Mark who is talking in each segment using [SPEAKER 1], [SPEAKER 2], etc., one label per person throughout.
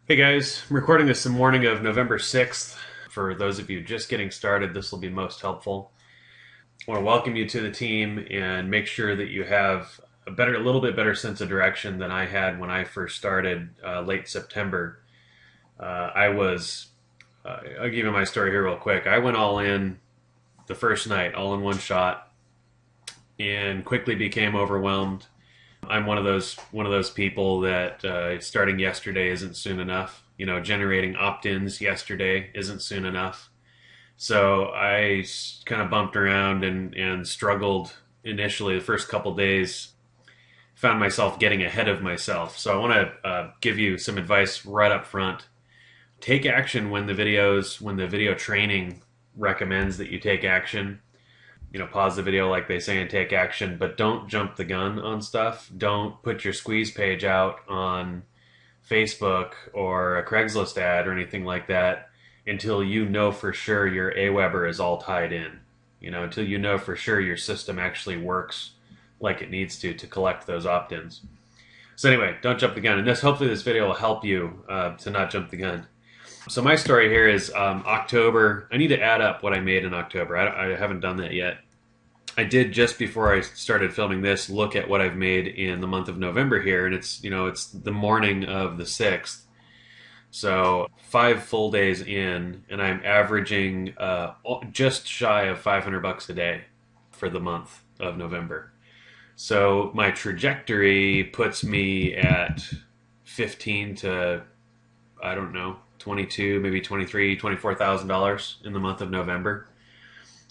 [SPEAKER 1] Hey guys, I'm recording this the morning of November 6th. For those of you just getting started, this will be most helpful. I want to welcome you to the team and make sure that you have a little bit better sense of direction than I had when I first started late September. I'll give you my story here real quick. I went all in the first night, all in one shot, and quickly became overwhelmed. I'm one of those people that starting yesterday isn't soon enough. You know, generating opt-ins yesterday isn't soon enough. So I kind of bumped around and struggled initially the first couple days. Found myself getting ahead of myself. So I want to give you some advice right up front. Take action when the video training recommends that you take action. You know, pause the video like they say and take action, but don't jump the gun on stuff. Don't put your squeeze page out on Facebook or a Craigslist ad or anything like that until you know for sure your Aweber is all tied in. You know, until you know for sure your system actually works like it needs to collect those opt-ins. So anyway, don't jump the gun. And hopefully this video will help you to not jump the gun. So my story here is October. I need to add up what I made in October. I haven't done that yet. I did just before I started filming this look at what I've made in the month of November here, and it's the morning of the 6th. So 5 full days in, and I'm averaging just shy of $500 a day for the month of November. So my trajectory puts me at 15 to, I don't know, 22, maybe 23, $24,000 in the month of November.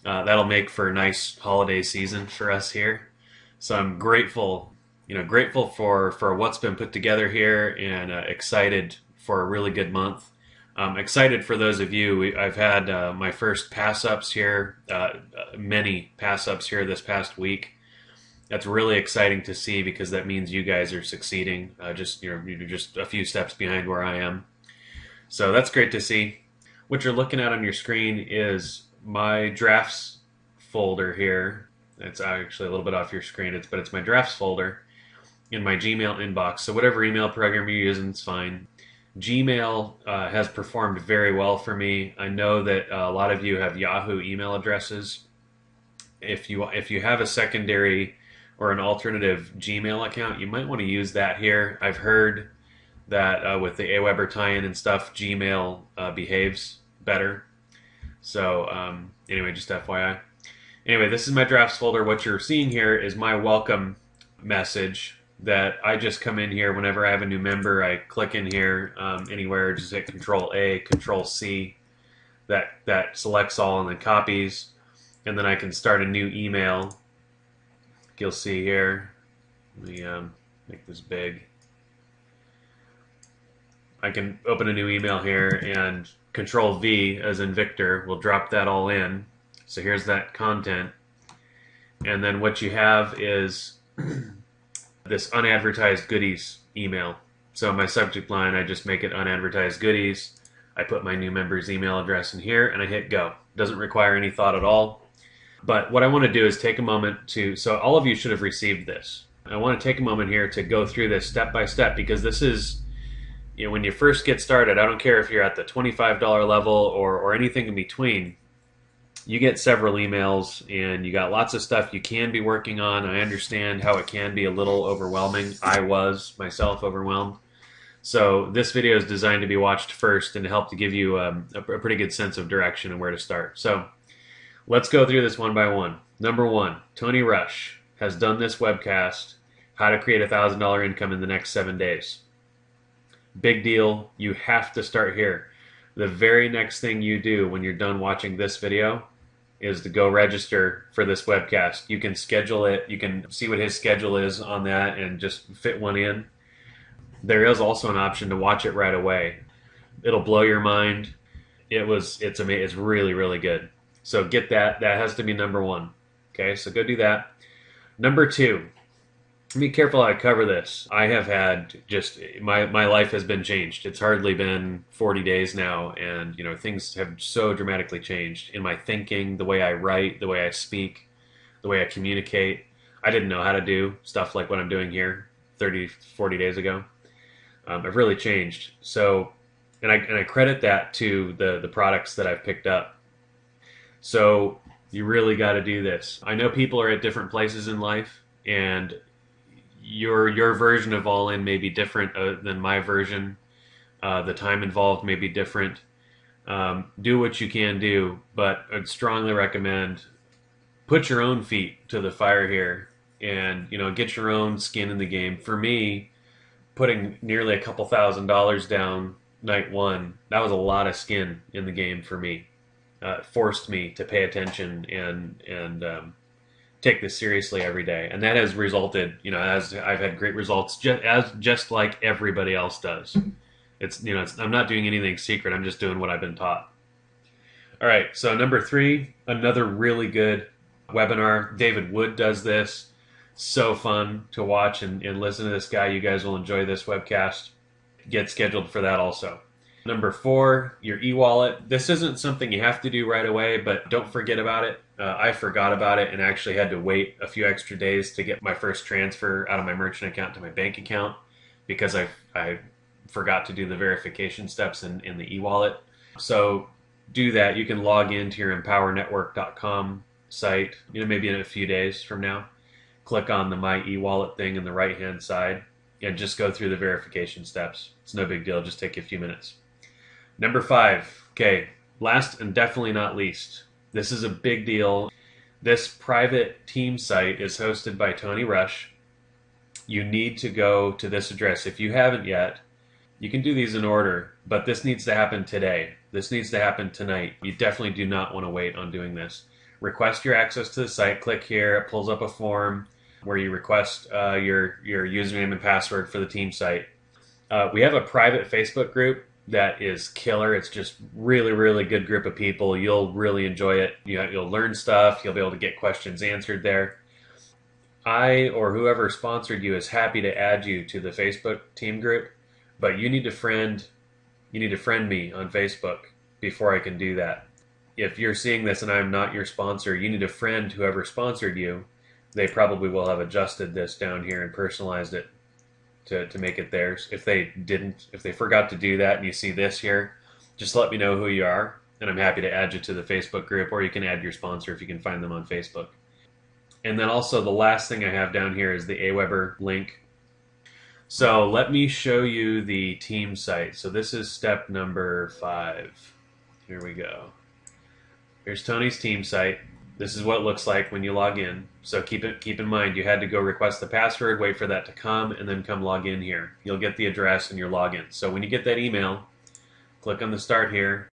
[SPEAKER 1] That'll make for a nice holiday season for us here. So I'm grateful, grateful for what's been put together here, and excited for a really good month. Excited for those of you. I've had my first pass ups here, many pass ups here this past week. That's really exciting to see because that means you guys are succeeding. You're just a few steps behind where I am. So that's great to see. What you're looking at on your screen is my drafts folder here. It's actually a little bit off your screen, but it's my drafts folder in my Gmail inbox. So whatever email program you're using is fine. Gmail has performed very well for me. I know that a lot of you have Yahoo email addresses. If you have a secondary or an alternative Gmail account, you might want to use that here. I've heard that with the Aweber tie-in and stuff, Gmail behaves better. So anyway, just FYI. Anyway, this is my drafts folder. What you're seeing here is my welcome message that I just come in here whenever I have a new member. I click in here anywhere, just hit Control A, Control C. That selects all and then copies. And then I can start a new email. You'll see here. Let me make this big. I can open a new email here and Control V as in Victor will drop that all in. So here's that content. And then what you have is this unadvertised goodies email. So my subject line, I just make it unadvertised goodies. I put my new member's email address in here and I hit go. Doesn't require any thought at all. But what I want to do is take a moment so all of you should have received this. I want to take a moment here to go through this step by step because this is, when you first get started, I don't care if you're at the $25 level or anything in between, you get several emails and you got lots of stuff you can be working on. I understand how it can be a little overwhelming. I was myself overwhelmed. So this video is designed to be watched first and to help to give you a pretty good sense of direction and where to start. So let's go through this one by one. Number one, Tony Rush has done this webcast, How to Create $1,000 Income in the Next 7 Days. Big deal. You have to start here. The very next thing you do when you're done watching this video is to go register for this webcast. You can schedule it. You can see what his schedule is on that and just fit one in. There is also an option to watch it right away. It'll blow your mind. It's amazing. It's really, really good. So get that. That has to be number one. Okay, so go do that. Number two, be careful how I cover this. I have had my life has been changed. It's hardly been 40 days now, and things have so dramatically changed in my thinking, the way I write, the way I speak, the way I communicate. I didn't know how to do stuff like what I'm doing here 30, 40 days ago. I've really changed. So I credit that to the products that I've picked up. So you really got to do this. I know people are at different places in life, and your version of All In may be different than my version. The time involved may be different. Do what you can do, but I'd strongly recommend put your own feet to the fire here, and get your own skin in the game. For me, putting nearly a couple $1,000s down night one, that was a lot of skin in the game for me. It forced me to pay attention and take this seriously every day, and that has resulted, as I've had great results, just like everybody else does. I'm not doing anything secret. I'm just doing what I've been taught. All right, so number 3, another really good webinar. David Wood does this. So fun to watch and listen to this guy. You guys will enjoy this webcast. Get scheduled for that also. Number 4, your e-wallet. This isn't something you have to do right away, but don't forget about it. I forgot about it and actually had to wait a few extra days to get my first transfer out of my merchant account to my bank account because I forgot to do the verification steps in the e-wallet. So do that. You can log into your empowernetwork.com site, maybe in a few days from now. Click on the My e-wallet thing in the right-hand side and just go through the verification steps. It's no big deal. Just take a few minutes. Number 5. Okay, last and definitely not least. This is a big deal. This private team site is hosted by Tony Rush. You need to go to this address. If you haven't yet, you can do these in order, but this needs to happen today. This needs to happen tonight. You definitely do not want to wait on doing this. Request your access to the site. Click here. It pulls up a form where you request your username and password for the team site. We have a private Facebook group that is killer. It's just really, really good group of people. You'll really enjoy it. You'll learn stuff. You'll be able to get questions answered there. I or whoever sponsored you is happy to add you to the Facebook team group, but you need to friend me on Facebook before I can do that. If you're seeing this and I'm not your sponsor, you need to friend whoever sponsored you. They probably will have adjusted this down here and personalized it to make it theirs. If they forgot to do that and you see this here, just let me know who you are, and I'm happy to add you to the Facebook group, or you can add your sponsor if you can find them on Facebook. And then also the last thing I have down here is the Aweber link. So let me show you the team site. So this is step number 5. Here we go. Here's Tony's team site. This is what it looks like when you log in. So keep in mind, you had to go request the password, wait for that to come, and then come log in here. You'll get the address and your login. So when you get that email, click on the start here,